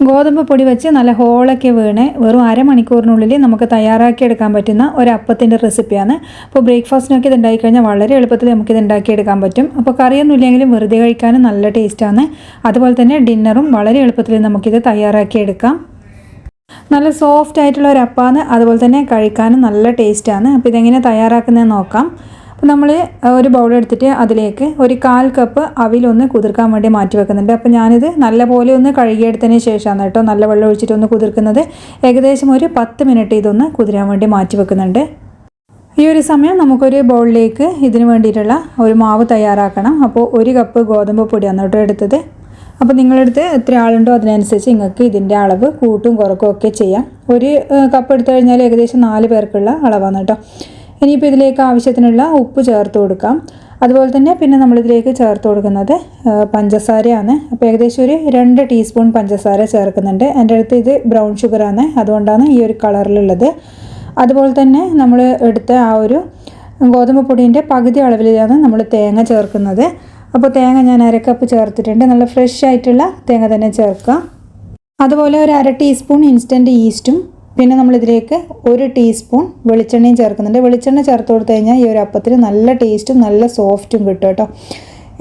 ഗോതമ്പ് പൊടി വെച്ച് നല്ല ഹോളൊക്കെ വീണ് വെറും അരമണിക്കൂറിനുള്ളിൽ നമുക്ക് തയ്യാറാക്കിയെടുക്കാൻ പറ്റുന്ന ഒരു അപ്പത്തിൻ്റെ റെസിപ്പിയാണ്. അപ്പോൾ ബ്രേക്ക്ഫാസ്റ്റിനൊക്കെ ഇത് ഉണ്ടായിക്കഴിഞ്ഞാൽ വളരെ എളുപ്പത്തിൽ നമുക്കിത് ഉണ്ടാക്കിയെടുക്കാൻ പറ്റും. അപ്പോൾ കറിയൊന്നും ഇല്ലെങ്കിലും വെറുതെ കഴിക്കാനും നല്ല ടേസ്റ്റാണ്. അതുപോലെ തന്നെ ഡിന്നറും വളരെ എളുപ്പത്തിൽ നമുക്കിത് തയ്യാറാക്കിയെടുക്കാം. നല്ല സോഫ്റ്റ് ആയിട്ടുള്ള ഒരു അപ്പമാണ്, അതുപോലെ തന്നെ കഴിക്കാനും നല്ല ടേസ്റ്റാണ്. അപ്പോൾ ഇതെങ്ങനെ തയ്യാറാക്കുന്നതെന്ന് നോക്കാം. അപ്പോൾ നമ്മൾ ഒരു ബൗൾ എടുത്തിട്ട് അതിലേക്ക് ഒരു 1/4 കപ്പ് അവിലൊന്ന് കുതിർക്കാൻ വേണ്ടി മാറ്റി വെക്കുന്നുണ്ട്. അപ്പോൾ ഞാനിത് നല്ലപോലെ ഒന്ന് കഴുകിയെടുത്തതിന് ശേഷമാണ് കേട്ടോ നല്ല വെള്ളം ഒഴിച്ചിട്ടൊന്ന് കുതിർക്കുന്നത്. ഏകദേശം ഒരു 10 മിനിറ്റ് ഇതൊന്ന് കുതിരാൻ വേണ്ടി മാറ്റി വെക്കുന്നുണ്ട്. ഈ ഒരു സമയം നമുക്കൊരു ബൗളിലേക്ക് ഇതിന് വേണ്ടിയിട്ടുള്ള ഒരു മാവ് തയ്യാറാക്കണം. അപ്പോൾ 1 കപ്പ് ഗോതമ്പ് പൊടിയാണ് കേട്ടോ എടുത്തത്. അപ്പോൾ നിങ്ങളടുത്ത് എത്ര ആളുണ്ടോ അതിനനുസരിച്ച് നിങ്ങൾക്ക് ഇതിൻ്റെ അളവ് കൂട്ടും കുറക്കും ഒക്കെ ചെയ്യാം. ഒരു കപ്പ് എടുത്തു കഴിഞ്ഞാൽ ഏകദേശം 4 പേർക്കുള്ള അളവാണ് കേട്ടോ. ഇനിയിപ്പോൾ ഇതിലേക്ക് ആവശ്യത്തിനുള്ള ഉപ്പ് ചേർത്ത് കൊടുക്കാം. അതുപോലെ തന്നെ പിന്നെ നമ്മളിതിലേക്ക് ചേർത്ത് കൊടുക്കുന്നത് പഞ്ചസാരയാണ്. അപ്പോൾ ഏകദേശം ഒരു 2 ടീസ്പൂൺ പഞ്ചസാര ചേർക്കുന്നുണ്ട്. എൻ്റെ അടുത്ത് ഇത് ബ്രൗൺ ഷുഗറാണ്, അതുകൊണ്ടാണ് ഈ ഒരു കളറിലുള്ളത്. അതുപോലെ തന്നെ നമ്മൾ എടുത്ത ആ ഒരു ഗോതമ്പ് പൊടിൻ്റെ പകുതി അളവിലാണ് നമ്മൾ തേങ്ങ ചേർക്കുന്നത്. അപ്പോൾ തേങ്ങ ഞാൻ 1/2 കപ്പ് ചേർത്തിട്ടുണ്ട്. നല്ല ഫ്രഷ് ആയിട്ടുള്ള തേങ്ങ തന്നെ ചേർക്കുക. അതുപോലെ ഒരു 1/2 ടീസ്പൂൺ ഇൻസ്റ്റൻറ്റ് ഈസ്റ്റും പിന്നെ നമ്മളിതിലേക്ക് 1 ടീസ്പൂൺ വെളിച്ചെണ്ണയും ചേർക്കുന്നുണ്ട്. വെളിച്ചെണ്ണ ചേർത്ത് കൊടുത്തു കഴിഞ്ഞാൽ ഈ ഒരു അപ്പത്തിന് നല്ല ടേസ്റ്റും നല്ല സോഫ്റ്റും കിട്ടും കേട്ടോ.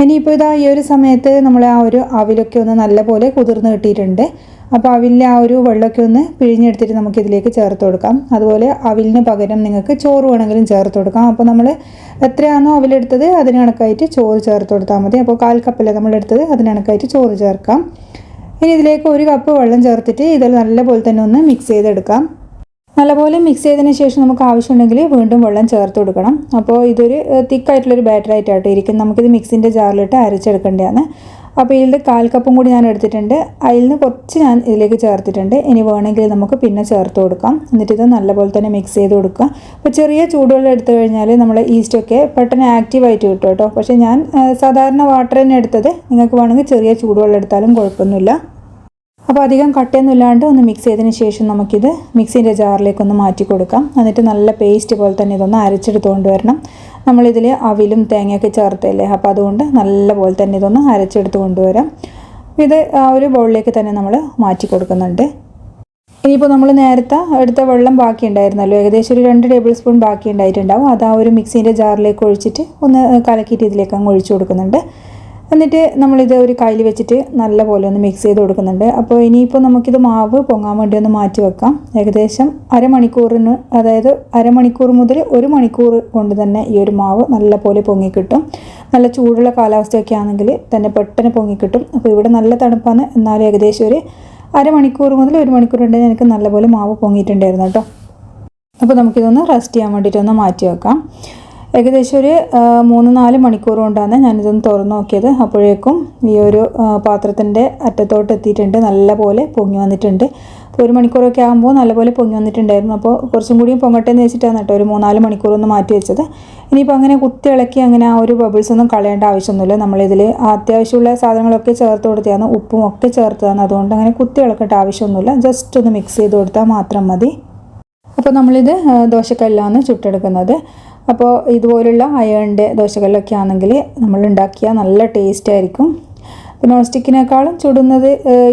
ഇനിയിപ്പോൾ ഇതാ ഈ ഒരു സമയത്ത് നമ്മൾ ആ ഒരു അവിലൊക്കെ ഒന്ന് നല്ലപോലെ കുതിർന്ന് കിട്ടിയിട്ടുണ്ട്. അപ്പോൾ അവിലിൻ്റെ ആ ഒരു വെള്ളമൊക്കെ ഒന്ന് പിഴിഞ്ഞെടുത്തിട്ട് നമുക്കിതിലേക്ക് ചേർത്ത് കൊടുക്കാം. അതുപോലെ അവിലിന് പകരം നിങ്ങൾക്ക് ചോറ് വേണമെങ്കിലും ചേർത്ത് കൊടുക്കാം. അപ്പോൾ നമ്മൾ എത്രയാണോ അവിലെടുത്തത് അതിന് കണക്കായിട്ട് ചോറ് ചേർത്ത് കൊടുത്താൽ മതി. അപ്പോൾ 1/4 കപ്പല്ലേ നമ്മളെടുത്തത്, അതിന് കണക്കായിട്ട് ചോറ് ചേർക്കാം. ഇനി ഇതിലേക്ക് 1 കപ്പ് വെള്ളം ചേർത്തിട്ട് ഇതിൽ നല്ലപോലെ തന്നെ ഒന്ന് മിക്സ് ചെയ്തെടുക്കാം. നല്ലപോലെ മിക്സ് ചെയ്തതിന് ശേഷം നമുക്ക് ആവശ്യമുണ്ടെങ്കിൽ വീണ്ടും വെള്ളം ചേർത്ത് കൊടുക്കണം. അപ്പോൾ ഇതൊരു തിക്കായിട്ടുള്ളൊരു ബാറ്ററായിട്ടാണ് ഇരിക്കും. നമുക്കിത് മിക്സിൻ്റെ ജാറിലിട്ട് അരച്ചെടുക്കേണ്ടതാണ്. അപ്പോൾ ഇതിൽ 1/4 കപ്പും കൂടി ഞാൻ എടുത്തിട്ടുണ്ട്. അതിൽ നിന്ന് കുറച്ച് ഞാൻ ഇതിലേക്ക് ചേർത്തിട്ടുണ്ട്. ഇനി വേണമെങ്കിൽ നമുക്ക് പിന്നെ ചേർത്ത് കൊടുക്കാം. എന്നിട്ട് ഇത് നല്ലപോലെ തന്നെ മിക്സ് ചെയ്ത് കൊടുക്കുക. അപ്പോൾ ചെറിയ ചൂടുവെള്ളം എടുത്തു കഴിഞ്ഞാൽ നമ്മൾ ഈസ്റ്റൊക്കെ പെട്ടെന്ന് ആക്റ്റീവായിട്ട് കിട്ടും കേട്ടോ. പക്ഷേ ഞാൻ സാധാരണ വാട്ടർ തന്നെ എടുത്തത്. നിങ്ങൾക്ക് വേണമെങ്കിൽ ചെറിയ ചൂടുവെള്ളം എടുത്താലും കുഴപ്പമൊന്നുമില്ല. അപ്പോൾ അധികം കട്ടയൊന്നും ഇല്ലാണ്ട് ഒന്ന് മിക്സ് ചെയ്തതിന് ശേഷം നമുക്കിത് മിക്സിൻ്റെ ജാറിലേക്കൊന്ന് മാറ്റി കൊടുക്കാം. എന്നിട്ട് നല്ല പേസ്റ്റ് പോലെ തന്നെ ഇതൊന്ന് അരച്ചെടുത്തുകൊണ്ട് വരണം. നമ്മളിതിൽ അവിലും തേങ്ങയൊക്കെ ചേർത്തല്ലേ, അപ്പോൾ അതുകൊണ്ട് നല്ല പോലെ തന്നെ ഇതൊന്ന് അരച്ചെടുത്ത് കൊണ്ടുവരാം. ഇത് ആ ഒരു ബൗളിലേക്ക് തന്നെ നമ്മൾ മാറ്റി കൊടുക്കുന്നുണ്ട്. ഇനിയിപ്പോൾ നമ്മൾ നേരത്തെ എടുത്ത വെള്ളം ബാക്കി ഉണ്ടായിരുന്നല്ലോ, ഏകദേശം ഒരു 2 ടേബിൾ സ്പൂൺ ബാക്കി ഉണ്ടായിട്ടുണ്ടാവും. അത് ആ ഒരു മിക്സിൻ്റെ ജാറിലേക്ക് ഒഴിച്ചിട്ട് ഒന്ന് കലക്കിയിട്ട് ഇതിലേക്ക് അങ്ങ് ഒഴിച്ചു കൊടുക്കുന്നുണ്ട്. എന്നിട്ട് നമ്മളിത് ഒരു കയ്യിൽ വെച്ചിട്ട് നല്ലപോലെ ഒന്ന് മിക്സ് ചെയ്ത് കൊടുക്കുന്നുണ്ട്. അപ്പോൾ ഇനിയിപ്പോൾ നമുക്കിത് മാവ് പൊങ്ങാൻ വേണ്ടി ഒന്ന് മാറ്റി വെക്കാം. ഏകദേശം അരമണിക്കൂറിന്, അതായത് അരമണിക്കൂർ മുതൽ 1 മണിക്കൂർ കൊണ്ട് തന്നെ ഈ ഒരു മാവ് നല്ലപോലെ പൊങ്ങിക്കിട്ടും. നല്ല ചൂടുള്ള കാലാവസ്ഥയൊക്കെ ആണെങ്കിൽ തന്നെ പെട്ടെന്ന് പൊങ്ങിക്കിട്ടും. അപ്പോൾ ഇവിടെ നല്ല തണുപ്പാണ്, എന്നാലും ഏകദേശം ഒരു അരമണിക്കൂർ മുതൽ 1 മണിക്കൂർ ഉണ്ടെങ്കിൽ എനിക്ക് നല്ലപോലെ മാവ് പൊങ്ങിയിട്ടുണ്ടായിരുന്നു കേട്ടോ. അപ്പോൾ നമുക്കിതൊന്ന് റെസ്റ്റ് ചെയ്യാൻ വേണ്ടിയിട്ടൊന്ന് മാറ്റി വെക്കാം. ഏകദേശം ഒരു 3-4 മണിക്കൂർ കൊണ്ടാണ് ഞാനിതൊന്ന് തുറന്ന് നോക്കിയത്. അപ്പോഴേക്കും ഈ ഒരു പാത്രത്തിൻ്റെ അറ്റത്തോട്ട് എത്തിയിട്ടുണ്ട്, നല്ലപോലെ പൊങ്ങി വന്നിട്ടുണ്ട്. അപ്പോൾ 1 മണിക്കൂറൊക്കെ ആകുമ്പോൾ നല്ലപോലെ പൊങ്ങി വന്നിട്ടുണ്ടായിരുന്നു. അപ്പോൾ കുറച്ചും കൂടിയും പൊങ്ങട്ടെ എന്ന് വെച്ചിട്ടാണ് കേട്ടോ ഒരു 3-4 മണിക്കൂറൊന്ന് മാറ്റി വെച്ചത്. ഇനിയിപ്പോൾ അങ്ങനെ കുത്തി ഇളക്കി അങ്ങനെ ആ ഒരു ബബിൾസ് ഒന്നും കളയേണ്ട ആവശ്യമൊന്നുമില്ല. നമ്മളിതിൽ അത്യാവശ്യമുള്ള സാധനങ്ങളൊക്കെ ചേർത്ത് കൊടുത്തതാണ്, ഉപ്പും ഒക്കെ ചേർത്തതാണ്. അതുകൊണ്ട് അങ്ങനെ കുത്തി ഇളക്കേണ്ട ആവശ്യമൊന്നുമില്ല. ജസ്റ്റ് ഒന്ന് മിക്സ് ചെയ്ത് കൊടുത്താൽ മാത്രം മതി. അപ്പോൾ നമ്മളിത് ദോശക്കല്ലാണ് ചുട്ടെടുക്കുന്നത്. അപ്പോൾ ഇതുപോലുള്ള അയേണിൻ്റെ ദോശകല്ലൊക്കെ ആണെങ്കിൽ നമ്മൾ ഉണ്ടാക്കിയാൽ നല്ല ടേസ്റ്റ് ആയിരിക്കും. അപ്പോൾ നോൺ സ്റ്റിക്കിനേക്കാളും ചുടുന്നത്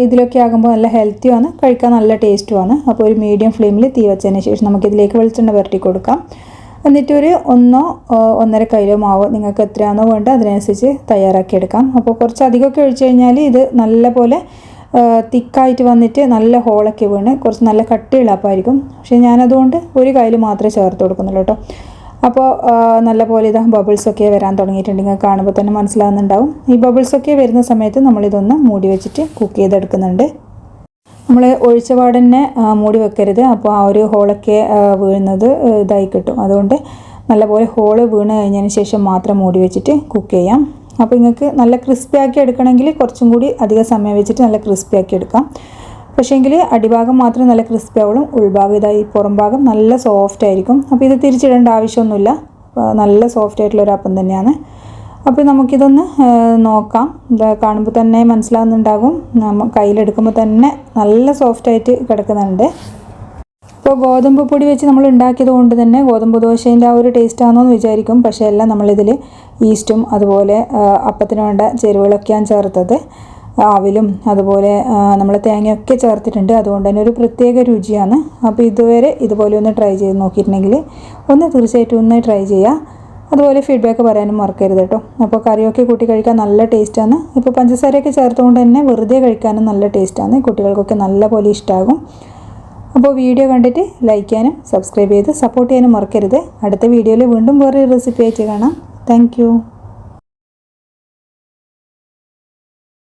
ഇതിലൊക്കെ ആകുമ്പോൾ നല്ല ഹെൽത്തിയുമാണ്, കഴിക്കാൻ നല്ല ടേസ്റ്റുമാണ്. അപ്പോൾ ഒരു മീഡിയം ഫ്ലെയിമിൽ തീ വെച്ചതിന് ശേഷം നമുക്കിതിലേക്ക് വെളിച്ചെണ്ണ പുരട്ടി കൊടുക്കാം. എന്നിട്ടൊരു 1-1.5 കിലോ മാവ് നിങ്ങൾക്ക് എത്രയാണോ വേണ്ടത് അതിനനുസരിച്ച് തയ്യാറാക്കിയെടുക്കാം. അപ്പോൾ കുറച്ച് അധികമൊക്കെ ഒഴിച്ചു കഴിഞ്ഞാൽ ഇത് നല്ലപോലെ തിക്കായിട്ട് വന്നിട്ട് നല്ല ഹോളൊക്കെ വീണ് കുറച്ച് നല്ല കട്ടിയുള്ള അപ്പമായിരിക്കും. പക്ഷേ ഞാനതുകൊണ്ട് 1 കയ്യിൽ മാത്രമേ ചേർത്ത് കൊടുക്കുന്നുള്ളൂ കേട്ടോ. അപ്പോൾ നല്ല പോലെ ഇതാ ബബിൾസൊക്കെ വരാൻ തുടങ്ങിയിട്ടുണ്ട്. നിങ്ങൾക്ക് കാണുമ്പോൾ തന്നെ മനസ്സിലാകുന്നുണ്ടാവും. ഈ ബബിൾസൊക്കെ വരുന്ന സമയത്ത് നമ്മളിതൊന്ന് മൂടി വെച്ചിട്ട് കുക്ക് ചെയ്തെടുക്കുന്നുണ്ട്. നമ്മൾ ഒഴിച്ച പാടന്നെ മൂടി വെക്കരുത്. അപ്പോൾ ആ ഒരു ഹോളൊക്കെ വീഴുന്നത് ഇതായി കിട്ടും. അതുകൊണ്ട് നല്ലപോലെ ഹോള് വീണ് കഴിഞ്ഞതിന് ശേഷം മാത്രം മൂടി വെച്ചിട്ട് കുക്ക് ചെയ്യാം. അപ്പോൾ നിങ്ങൾക്ക് നല്ല ക്രിസ്പി ആക്കി എടുക്കണമെങ്കിൽ കുറച്ചും കൂടി അധികം സമയം വെച്ചിട്ട് നല്ല ക്രിസ്പി ആക്കി എടുക്കാം. പക്ഷേങ്കിൽ അടിഭാഗം മാത്രം നല്ല ക്രിസ്പി ആവുള്ളൂ, ഉൾഭാഗം ഇതായി പുറം ഭാഗം നല്ല സോഫ്റ്റ് ആയിരിക്കും. അപ്പോൾ ഇത് തിരിച്ചിടേണ്ട ആവശ്യമൊന്നുമില്ല, നല്ല സോഫ്റ്റ് ആയിട്ടുള്ളൊരു അപ്പം തന്നെയാണ്. അപ്പോൾ നമുക്കിതൊന്ന് നോക്കാം. ഇത് കാണുമ്പോൾ തന്നെ മനസ്സിലാകുന്നുണ്ടാകും, കയ്യിലെടുക്കുമ്പോൾ തന്നെ നല്ല സോഫ്റ്റായിട്ട് കിടക്കുന്നുണ്ട്. ഇപ്പോൾ ഗോതമ്പ് പൊടി വെച്ച് നമ്മൾ ഉണ്ടാക്കിയത് കൊണ്ട് തന്നെ ഗോതമ്പ് ദോശേൻ്റെ ആ ഒരു ടേസ്റ്റ് ആണോ എന്ന് വിചാരിക്കും. പക്ഷേ എല്ലാം നമ്മളിതിൽ ഈസ്റ്റും അതുപോലെ അപ്പത്തിന് വേണ്ട ചേരുവകളൊക്കെയാണ് ചേർത്തത്. അവിലും അതുപോലെ നമ്മൾ തേങ്ങയൊക്കെ ചേർത്തിട്ടുണ്ട്. അതുകൊണ്ട് തന്നെ ഒരു പ്രത്യേക രുചിയാണ്. അപ്പോൾ ഇതുവരെ ഇതുപോലെ ഒന്ന് ട്രൈ ചെയ്ത് നോക്കിയിട്ടുണ്ടെങ്കിൽ തീർച്ചയായിട്ടും ഒന്ന് ട്രൈ ചെയ്യുക. അതുപോലെ ഫീഡ്ബാക്ക് പറയാനും മറക്കരുത് കേട്ടോ. അപ്പോൾ കറിയൊക്കെ കൂട്ടി കഴിക്കാൻ നല്ല ടേസ്റ്റാണ്. ഇപ്പോൾ പഞ്ചസാരയൊക്കെ ചേർത്തുകൊണ്ട് തന്നെ വെറുതെ കഴിക്കാനും നല്ല ടേസ്റ്റാണ്. കുട്ടികൾക്കൊക്കെ നല്ല പോലെ ഇഷ്ടമാകും. അപ്പോൾ വീഡിയോ കണ്ടിട്ട് ലൈക്ക് ചെയ്യാനും സബ്സ്ക്രൈബ് ചെയ്ത് സപ്പോർട്ട് ചെയ്യാനും മറക്കരുത്. അടുത്ത വീഡിയോയിൽ വീണ്ടും വേറൊരു റെസിപ്പി ആയിട്ട് കാണാം. താങ്ക്